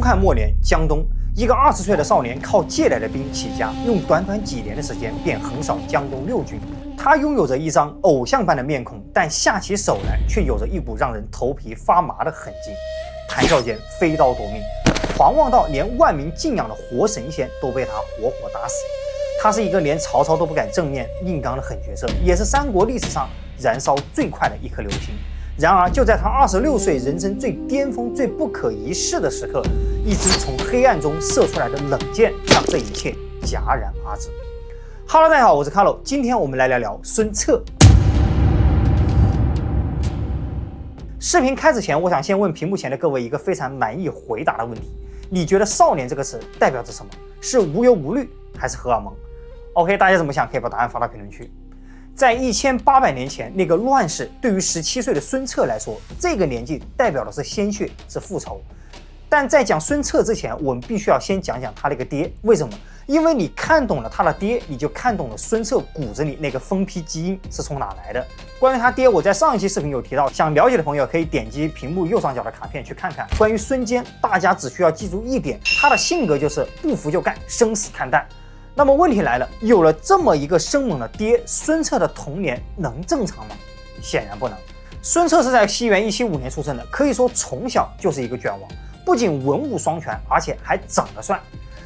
汉末年，江东一个20岁的少年靠借来的兵起家，用短短几年的时间便横扫江东6郡。他拥有着一张偶像般的面孔，但下起手来却有着一股让人头皮发麻的狠劲。谈笑间飞刀夺命，狂妄到连万民敬仰的活神仙都被他活活打死。他是一个连曹操都不敢正面硬刚的狠角色，也是三国历史上燃烧最快的一颗流星。然而，就在他26岁人生最巅峰、最不可一世的时刻，一支从黑暗中射出来的冷箭，让这一切戛然而止。Hello， 大家好，我是 Carlo， 今天我们来聊聊孙策。视频开始前，我想先问屏幕前的各位一个非常难以回答的问题：你觉得少年这个词代表着什么？是无忧无虑，还是荷尔蒙 ？OK， 大家怎么想？可以把答案发到评论区。在1800年前，那个乱世对于17岁的孙策来说，这个年纪代表的是鲜血，是复仇。但在讲孙策之前，我们必须要先讲讲他那个爹。为什么？因为你看懂了他的爹，你就看懂了孙策骨子里那个疯批基因是从哪来的。关于他爹，我在上一期视频有提到，想了解的朋友可以点击屏幕右上角的卡片去看看。关于孙坚，大家只需要记住一点，他的性格就是不服就干，生死看淡。那么问题来了，有了这么一个生猛的爹，孙策的童年能正常吗？显然不能。孙策是在西元175年出生的，可以说从小就是一个卷王，不仅文武双全，而且还长得帅。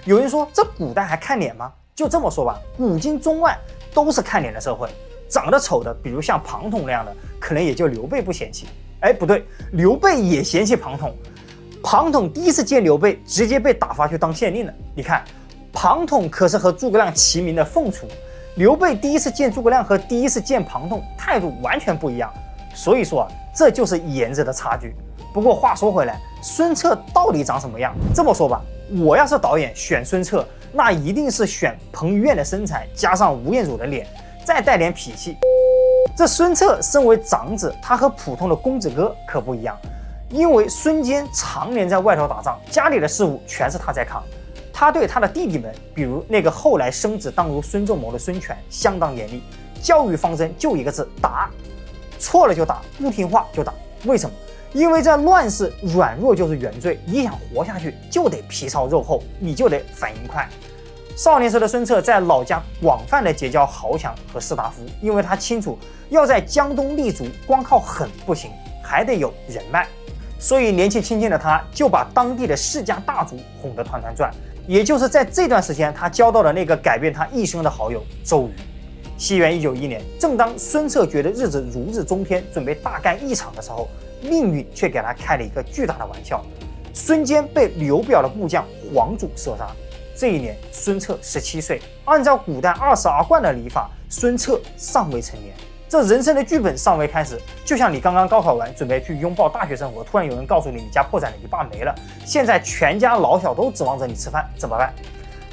有人说这古代还看脸吗？就这么说吧，古今中外都是看脸的社会。长得丑的，比如像庞统那样的，可能也就刘备不嫌弃。哎，不对，刘备也嫌弃庞统。庞统第一次见刘备，直接被打发去当县令了。你看，庞统可是和诸葛亮齐名的凤雏，刘备第一次见诸葛亮和第一次见庞统态度完全不一样。所以说这就是颜值的差距。不过话说回来，孙策到底长什么样？这么说吧，我要是导演选孙策，那一定是选彭于晏的身材，加上吴彦祖的脸，再带点痞气。这孙策身为长子，他和普通的公子哥可不一样，因为孙坚常年在外头打仗，家里的事务全是他在扛。他对他的弟弟们，比如那个后来升职当如孙仲谋的孙权，相当严厉，教育方针就一个字：打。错了就打，不听话就打。为什么？因为在乱世，软弱就是原罪，你想活下去就得皮糙肉厚，你就得反应快。少年时的孙策在老家广泛的结交豪强和士大夫，因为他清楚要在江东立足，光靠狠不行，还得有人脉。所以年纪轻轻的他就把当地的世家大族哄得团团转。也就是在这段时间，他交到了那个改变他一生的好友周瑜。西元191年，正当孙策觉得日子如日中天，准备大干一场的时候，命运却给他开了一个巨大的玩笑。孙坚被刘表的部将黄祖射杀。这一年，孙策17岁。按照古代20而贯的礼法，孙策尚未成年。这人生的剧本尚未开始，就像你刚刚高考完，准备去拥抱大学生活，突然有人告诉你你家破产了，一半没了，现在全家老小都指望着你吃饭，怎么办？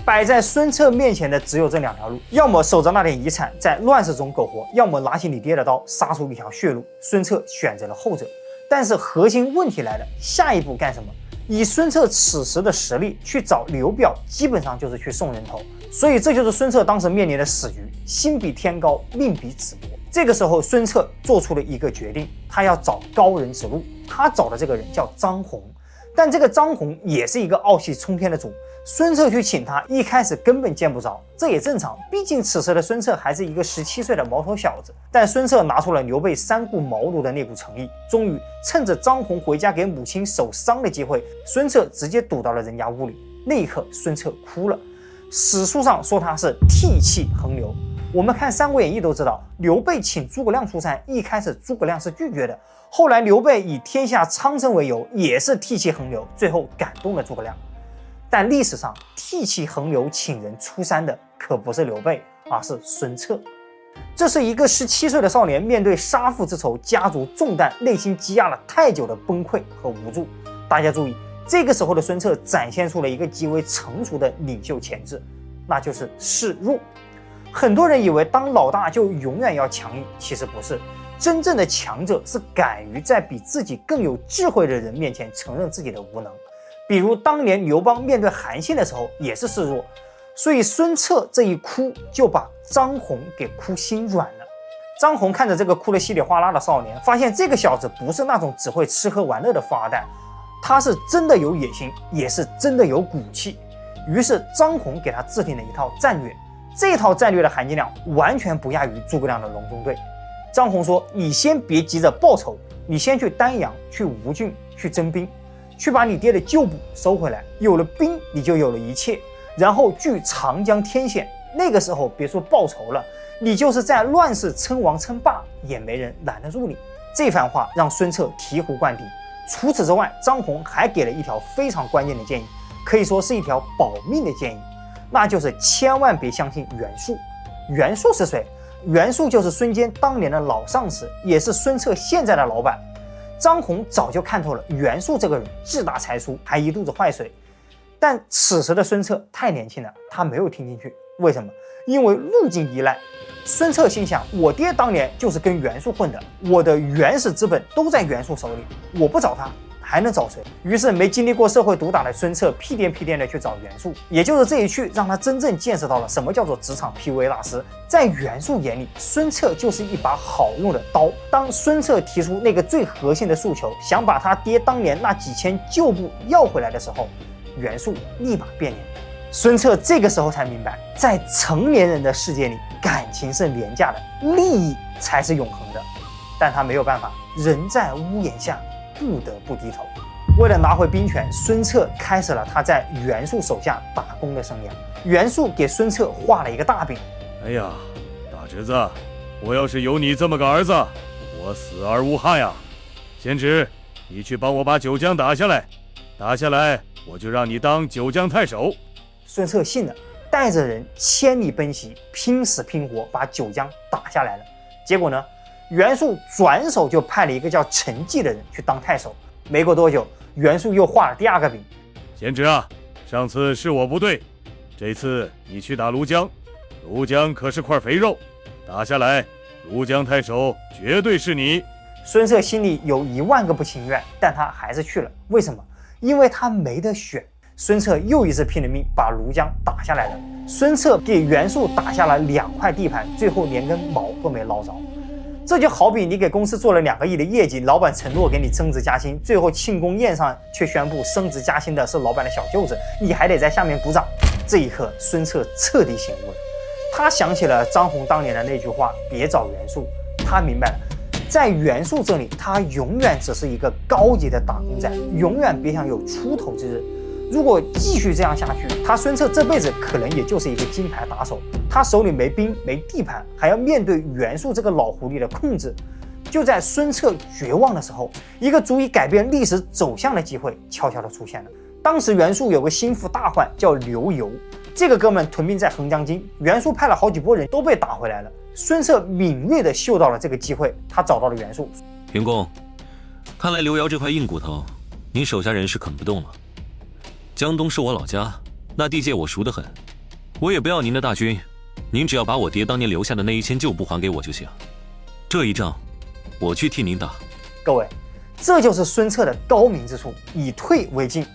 摆在孙策面前的只有这2条路，要么守着那点遗产，在乱世中苟活，要么拿起你爹的刀，杀出一条血路。孙策选择了后者。但是核心问题来了，下一步干什么？以孙策此时的实力去找刘表，基本上就是去送人头。所以这就是孙策当时面临的死局，心比天高，命比纸薄。这个时候，孙策做出了一个决定，他要找高人指路。他找的这个人叫张宏，但这个张宏也是一个傲气冲天的主。孙策去请他，一开始根本见不着，这也正常，毕竟此时的孙策还是一个17岁的毛头小子。但孙策拿出了刘备3顾茅庐的那股诚意，终于趁着张宏回家给母亲守丧的机会，孙策直接堵到了人家屋里。那一刻，孙策哭了。史书上说他是涕泣横流。我们看《三国演义》都知道，刘备请诸葛亮出山，一开始诸葛亮是拒绝的，后来刘备以天下苍生为由，也是涕泣横流，最后感动了诸葛亮。但历史上涕泣横流请人出山的可不是刘备，而是孙策。这是一个17岁的少年面对杀父之仇、家族重担，内心积压了太久的崩溃和无助。大家注意，这个时候的孙策展现出了一个极为成熟的领袖潜质，那就是示弱。很多人以为当老大就永远要强硬，其实不是。真正的强者是敢于在比自己更有智慧的人面前承认自己的无能。比如当年刘邦面对韩信的时候也是示弱，所以孙策这一哭就把张宏给哭心软了。张宏看着这个哭得稀里哗啦的少年，发现这个小子不是那种只会吃喝玩乐的富二代，他是真的有野心，也是真的有骨气。于是张宏给他制定了一套战略，这套战略的含金量完全不亚于诸葛亮的隆中对。张宏说：“你先别急着报仇，你先去丹阳、去吴郡、去征兵，去把你爹的旧部收回来。有了兵，你就有了一切。然后据长江天险，那个时候别说报仇了，你就是在乱世称王称霸，也没人拦得住你。”这番话让孙策醍醐灌顶。除此之外，张宏还给了一条非常关键的建议，可以说是一条保命的建议，那就是千万别相信袁术。袁术是谁？袁术就是孙坚当年的老上司，也是孙策现在的老板。张宏早就看透了袁术这个人志大才疏，还一肚子坏水。但此时的孙策太年轻了，他没有听进去。为什么？因为路径依赖。孙策心想，我爹当年就是跟袁术混的，我的原始资本都在袁术手里，我不找他还能找谁？于是没经历过社会毒打的孙策屁颠屁颠的去找袁术，也就是这一去，让他真正见识到了什么叫做职场 PUA 大师。在袁术眼里，孙策就是一把好用的刀。当孙策提出那个最核心的诉求，想把他爹当年那几千旧部要回来的时候，袁术立马变脸。孙策这个时候才明白，在成年人的世界里，感情是廉价的，利益才是永恒的。但他没有办法，人在屋檐下，不得不低头。为了拿回兵权，孙策开始了他在袁术手下打工的生涯。袁术给孙策画了一个大饼。哎呀，大侄子，我要是有你这么个儿子，我死而无憾呀。贤侄，你去帮我把九江打下来，打下来我就让你当九江太守。孙策信了，带着人千里奔袭，拼死拼活把九江打下来了。结果呢，袁术转手就派了一个叫陈济的人去当太守。没过多久，袁术又画了第二个饼。贤侄啊，上次是我不对，这次你去打庐江，庐江可是块肥肉，打下来，庐江太守绝对是你。孙策心里有10000个不情愿，但他还是去了。为什么？因为他没得选。孙策又一次拼了命把庐江打下来了。孙策给袁术打下了2块地盘，最后连根毛都没捞着。这就好比你给公司做了2个亿的业绩，老板承诺给你增值加薪，最后庆功宴上却宣布升职加薪的是老板的小舅子，你还得在下面鼓掌。这一刻，孙策彻底醒悟了，他想起了张宏当年的那句话：别找袁术。他明白了，在袁术这里，他永远只是一个高级的打工仔，永远别想有出头之日。如果继续这样下去，他孙策这辈子可能也就是一个金牌打手，他手里没兵没地盘，还要面对袁术这个老狐狸的控制。就在孙策绝望的时候，一个足以改变历史走向的机会悄悄地出现了。当时袁术有个心腹大患叫刘繇，这个哥们屯兵在横江津，袁术派了好几拨人都被打回来了。孙策敏锐地嗅到了这个机会，他找到了袁术。袁公，看来刘繇这块硬骨头，您手下人是啃不动了。江东是我老家，那地界我熟得很，我也不要您的大军，您只要把我爹当年留下的那1000旧部还给我就行。这一仗，我去替您打。各位，这就是孙策的高明之处，以退为进。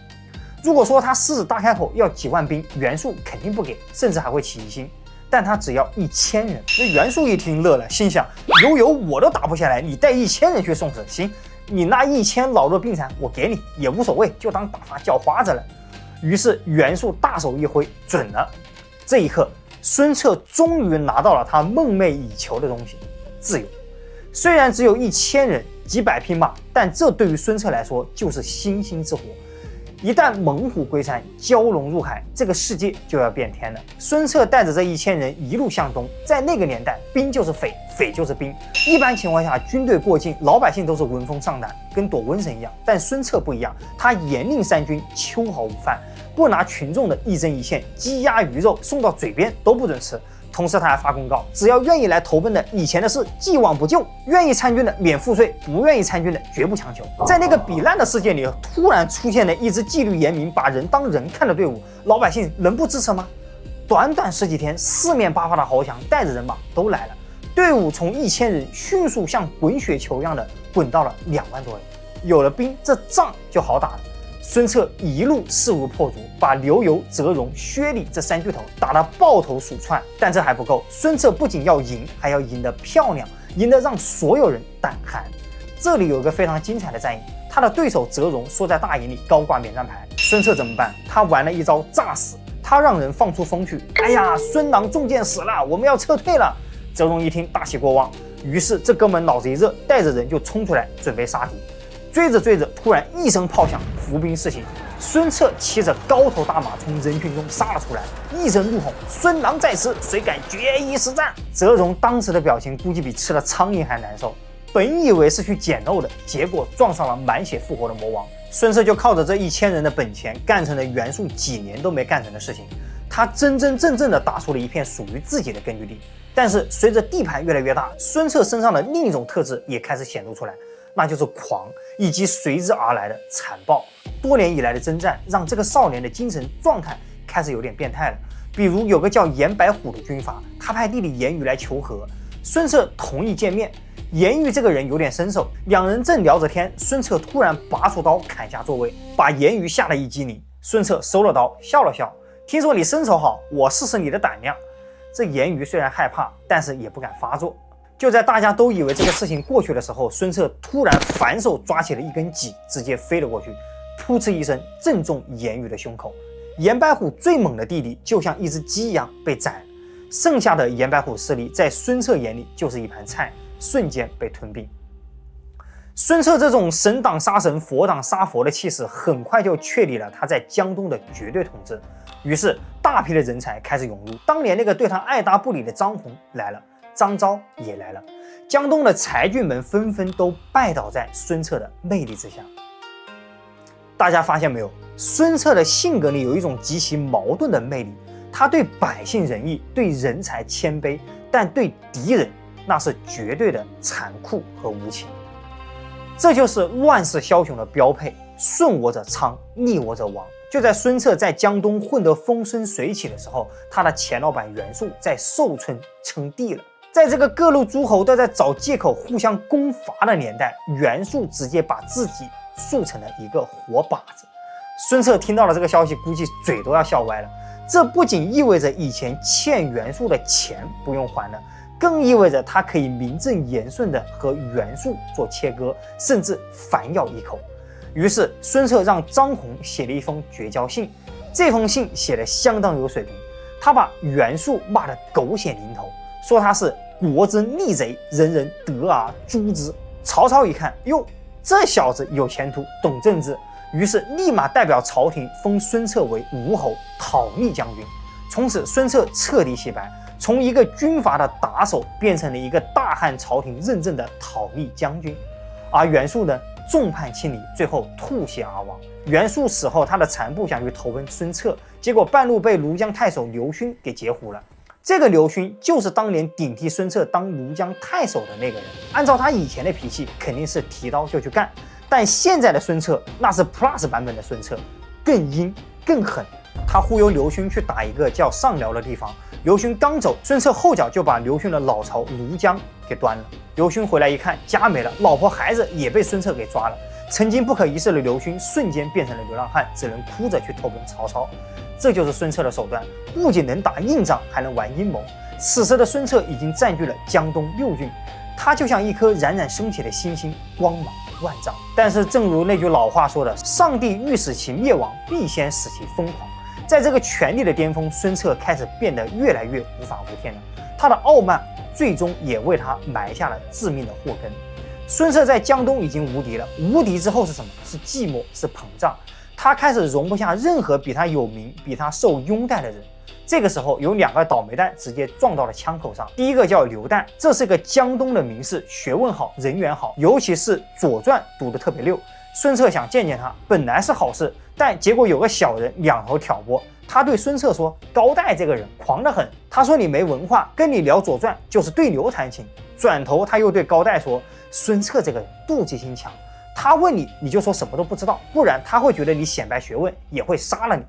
如果说他狮子大开口要几万兵，袁术肯定不给，甚至还会起疑心。但他只要1000人。那袁术一听乐了，心想：刘繇我都打不下来，你带1000人去送死，行，你那1000老弱病残我给你也无所谓，就当打发叫花子了。于是袁术大手一挥，准了。这一刻，孙策终于拿到了他梦寐以求的东西——自由。虽然只有1000人、几百匹马，但这对于孙策来说就是星星之火。一旦猛虎归山，蛟龙入海，这个世界就要变天了。孙策带着这1000人一路向东，在那个年代，兵就是匪，匪就是兵。一般情况下，军队过境，老百姓都是闻风丧胆，跟躲瘟神一样。但孙策不一样，他严令三军秋毫无犯，不拿群众的一针一线、鸡鸭鱼肉送到嘴边都不准吃。同时他还发公告，只要愿意来投奔的，以前的事既往不咎，愿意参军的免赋税，不愿意参军的绝不强求。在那个比烂的世界里，突然出现了一支纪律严明、把人当人看的队伍，老百姓能不支持吗？短短10几天，四面八方的豪强带着人马都来了，队伍从1000人迅速像滚雪球一样的滚到了2万多人。有了兵，这仗就好打了。孙策一路势如破竹，把刘繇、泽荣、薛礼这3巨头打得抱头鼠窜。但这还不够，孙策不仅要赢，还要赢得漂亮，赢得让所有人胆寒。这里有一个非常精彩的战役，他的对手泽荣缩在大营里高挂免战牌，孙策怎么办？他玩了一招诈死，他让人放出风去，哎呀，孙郎中箭死了，我们要撤退了。泽荣一听大喜过望，于是这哥们脑子一热，带着人就冲出来准备杀敌。追着追着，突然一声炮响，伏兵四起，孙策骑着高头大马从人群中杀了出来，一声怒吼：“孙郎在此，谁敢决一死战？”泽荣当时的表情估计比吃了苍蝇还难受，本以为是去捡漏的，结果撞上了满血复活的魔王。孙策就靠着这1000人的本钱，干成了袁术几年都没干成的事情。他真真正正的打出了一片属于自己的根据地。但是随着地盘越来越大，孙策身上的另一种特质也开始显露出来，那就是狂，以及随之而来的残暴。多年以来的征战让这个少年的精神状态开始有点变态了。比如有个叫严白虎的军阀，他派弟弟严瑜来求和，孙策同意见面。严瑜这个人有点身手，两人正聊着天，孙策突然拔出刀砍下座位，把严瑜吓得一激灵。孙策收了刀，笑了笑，听说你身手好，我试试你的胆量。这严瑜虽然害怕，但是也不敢发作。就在大家都以为这个事情过去的时候，孙策突然反手抓起了一根戟，直接飞了过去，噗嗤一声正中严瑜的胸口。严白虎最猛的弟弟就像一只鸡一样被宰了，剩下的严白虎势力在孙策眼里就是一盘菜，瞬间被吞并。孙策这种神挡杀神，佛挡杀佛的气势，很快就确立了他在江东的绝对统治。于是大批的人才开始涌入，当年那个对他爱答不理的张宏来了，张昭也来了，江东的才俊们纷纷都拜倒在孙策的魅力之下。大家发现没有，孙策的性格里有一种极其矛盾的魅力，他对百姓仁义，对人才谦卑，但对敌人那是绝对的残酷和无情。这就是乱世枭雄的标配，顺我者昌，逆我者亡。就在孙策在江东混得风生水起的时候，他的前老板袁术在寿春称帝了。在这个各路诸侯都在找借口互相攻伐的年代，袁术直接把自己塑成了一个活靶子。孙策听到了这个消息，估计嘴都要笑歪了。这不仅意味着以前欠袁术的钱不用还了，更意味着他可以名正言顺地和袁术做切割，甚至反咬一口。于是孙策让张宏写了一封绝交信，这封信写得相当有水平，他把袁术骂得狗血淋头，说他是国之逆贼，人人得而诛之。曹操一看，哟，这小子有前途，懂政治，于是立马代表朝廷封孙策为吴侯，讨逆将军。从此孙策彻底洗白，从一个军阀的打手变成了一个大汉朝廷认证的讨逆将军。而袁术呢，众叛亲离，最后吐血而亡。袁术死后，他的残部想去投奔孙策，结果半路被庐江太守刘勋给截胡了。这个刘勋就是当年顶替孙策当庐江太守的那个人。按照他以前的脾气，肯定是提刀就去干，但现在的孙策那是 Plus 版本的孙策，更阴更狠。他忽悠刘勋去打一个叫上辽的地方，刘勋刚走，孙策后脚就把刘勋的老巢庐江给端了。刘勋回来一看，家没了，老婆孩子也被孙策给抓了。曾经不可一世的刘勋瞬间变成了流浪汉，只能哭着去投奔曹操。这就是孙策的手段，不仅能打硬仗，还能玩阴谋。此时的孙策已经占据了江东6郡，他就像一颗冉冉升起的星星，光芒万丈。但是正如那句老话说的，上帝欲使其灭亡，必先使其疯狂。在这个权力的巅峰，孙策开始变得越来越无法无天了。他的傲慢最终也为他埋下了致命的祸根。孙策在江东已经无敌了，无敌之后是什么？是寂寞，是膨胀。他开始容不下任何比他有名、比他受拥戴的人。这个时候，有2个倒霉蛋直接撞到了枪口上。第一个叫刘旦，这是个江东的名士，学问好，人缘好，尤其是《左传》读得特别溜。孙策想见见他，本来是好事，但结果有个小人两头挑拨。他对孙策说：“高岱这个人狂得很，他说你没文化，跟你聊《左传》就是对牛弹琴。”转头他又对高岱说：“孙策这个人妒忌心强，他问你，你就说什么都不知道，不然他会觉得你显摆学问，也会杀了你。”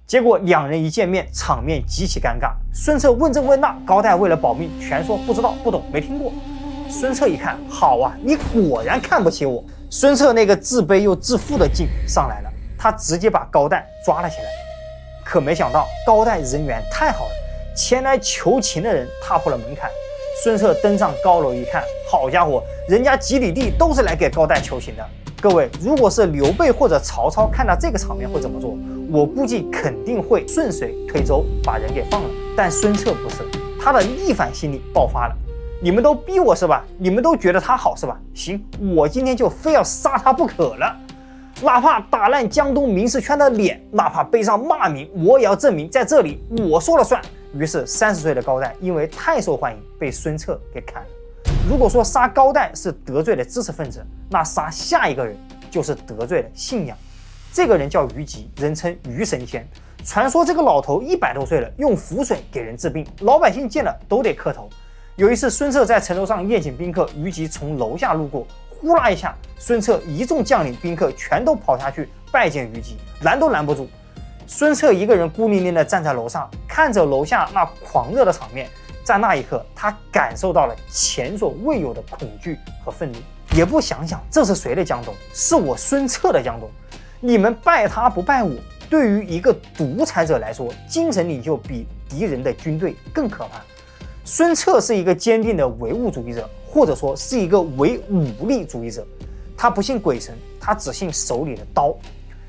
结果2人一见面，场面极其尴尬。孙策问这问那，高岱为了保命，全说不知道、不懂、没听过。孙策一看，好啊，你果然看不起我。孙策那个自卑又自负的劲上来了，他直接把高岱抓了起来。可没想到高岱人缘太好了，前来求情的人踏破了门槛。孙策登上高楼一看，好家伙，人家几里地都是来给高岱求情的。各位，如果是刘备或者曹操看到这个场面会怎么做？我估计肯定会顺水推舟把人给放了。但孙策不是，他的逆反心理爆发了。你们都逼我是吧？你们都觉得他好是吧？行，我今天就非要杀他不可了。哪怕打烂江东名士圈的脸，哪怕背上骂名，我也要证明在这里我说了算。于是30岁的高旦因为太受欢迎，被孙策给砍了。如果说杀高旦是得罪了知识分子，那杀下一个人就是得罪了信仰。这个人叫虞姬，人称虞神仙。传说这个老头100多岁了，用符水给人治病，老百姓见了都得磕头。有一次，孙策在城楼上宴请宾客，虞姬从楼下路过，呼啦一下，孙策一众将领宾客全都跑下去拜见虞姬，拦都拦不住。孙策一个人孤零零地站在楼上，看着楼下那狂热的场面，在那一刻，他感受到了前所未有的恐惧和愤怒。也不想想这是谁的江东，是我孙策的江东。你们拜他不拜我，对于一个独裁者来说，精神领袖比敌人的军队更可怕。孙策是一个坚定的唯物主义者，或者说是一个唯武力主义者。他不信鬼神，他只信手里的刀。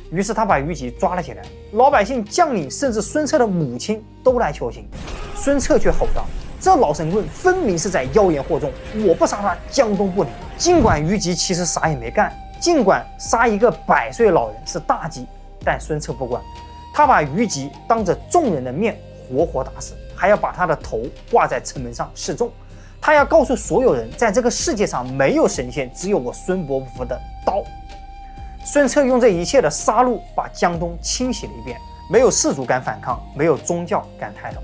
于是他把虞姬抓了起来，老百姓、将领甚至孙策的母亲都来求情。孙策却吼道：“这老神棍分明是在妖言惑众，我不杀他，江东不宁。”尽管虞姬其实啥也没干，尽管杀一个100岁老人是大忌，但孙策不管，他把虞姬当着众人的面活活打死，还要把他的头挂在城门上示众。他要告诉所有人，在这个世界上没有神仙，只有我孙伯符的刀。孙策用这一切的杀戮把江东清洗了一遍，没有士族敢反抗，没有宗教敢抬头。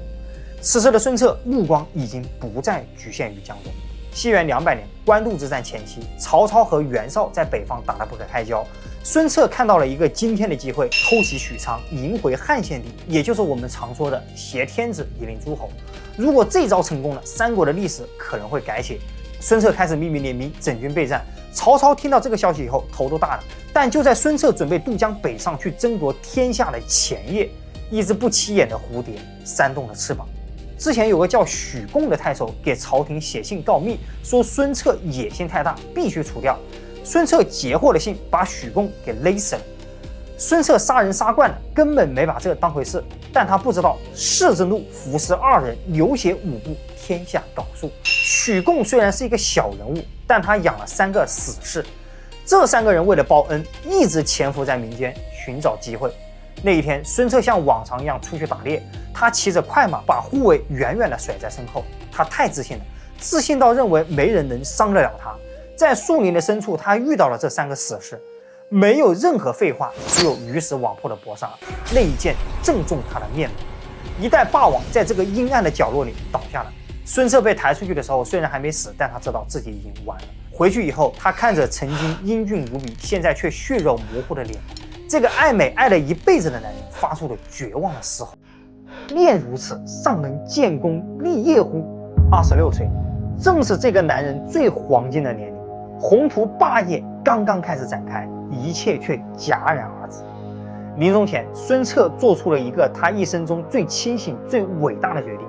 此时的孙策目光已经不再局限于江东。西元200年，官渡之战前期，曹操和袁绍在北方打得不可开交。孙策看到了一个惊天的机会，偷袭许昌，赢回汉献帝，也就是我们常说的挟天子以令诸侯。如果这招成功了，三国的历史可能会改写。孙策开始秘密联兵，整军备战。曹操听到这个消息以后，头都大了。但就在孙策准备渡江北上去争夺天下的前夜，一只不起眼的蝴蝶扇动了翅膀。之前有个叫许贡的太守给朝廷写信告密，说孙策野心太大，必须除掉。孙策截获了信，把许贡给勒死了。孙策杀人杀惯了，根本没把这当回事，但他不知道士之怒伏尸2人，流血5步，天下缟束。许贡虽然是一个小人物，但他养了3个死士，这3个人为了报恩，一直潜伏在民间寻找机会。那一天，孙策像往常一样出去打猎，他骑着快马，把护卫远远地甩在身后。他太自信了，自信到认为没人能伤得了他。在树林的深处，他遇到了这3个死士，没有任何废话，只有鱼死网破的搏杀。那一剑正中他的面门，一代霸王在这个阴暗的角落里倒下了。孙策被抬出去的时候，虽然还没死，但他知道自己已经完了。回去以后，他看着曾经英俊无比，现在却血肉模糊的脸，这个爱美爱了一辈子的男人发出了绝望的嘶吼：“念如此，尚能建功立业乎？”26岁，正是这个男人最黄金的年龄。宏图霸业刚刚开始展开，一切却戛然而止。临终前，孙策做出了一个他一生中最清醒、最伟大的决定。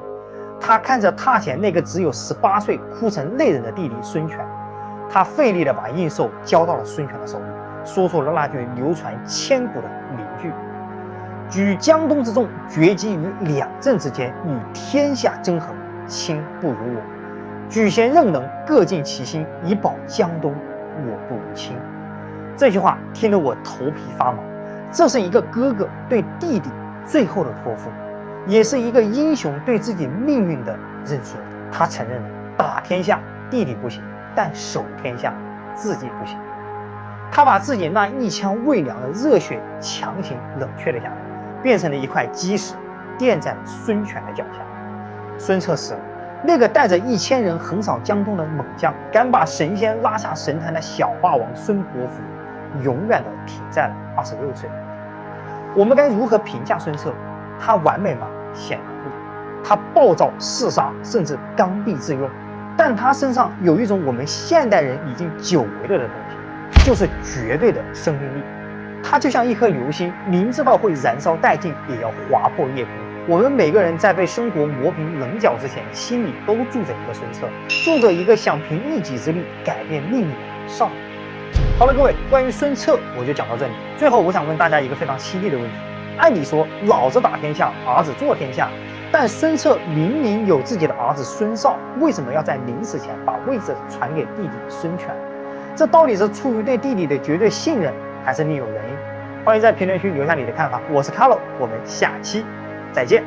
他看着榻前那个只有18岁、哭成泪人的弟弟孙权，他费力地把印绶交到了孙权的手里，说出了那句流传千古的名句：“举江东之众，决击于2镇之间，与天下争衡，卿不如我。举贤任能，各尽其心，以保江东，我不如卿。”这句话听得我头皮发麻。这是一个哥哥对弟弟最后的托付，也是一个英雄对自己命运的认输。他承认了打天下弟弟不行，但守天下自己不行。他把自己那一腔未凉的热血强行冷却了下来，变成了一块基石，垫在了孙权的脚下。孙策死了，那个带着1000人横扫江东的猛将，敢把神仙拉下神坛的小霸王孙伯符，永远地停在了26岁。我们该如何评价孙策？他完美吗？显然不。他暴躁嗜杀，甚至刚愎自用。但他身上有一种我们现代人已经久违了的东西，就是绝对的生命力。他就像一颗流星，明知道会燃烧殆尽，也要划破夜空。我们每个人在被生活磨平棱角之前，心里都住着一个孙策，住着一个想凭一己之力改变命运的少年。好了，各位，关于孙策我就讲到这里。最后，我想问大家一个非常犀利的问题：按理说，老子打天下，儿子做天下，但孙策明明有自己的儿子孙绍，为什么要在临死前把位置传给弟弟孙权？这到底是出于对弟弟的绝对信任，还是另有原因？欢迎在评论区留下你的看法。我是 Carlo，我们下期再见。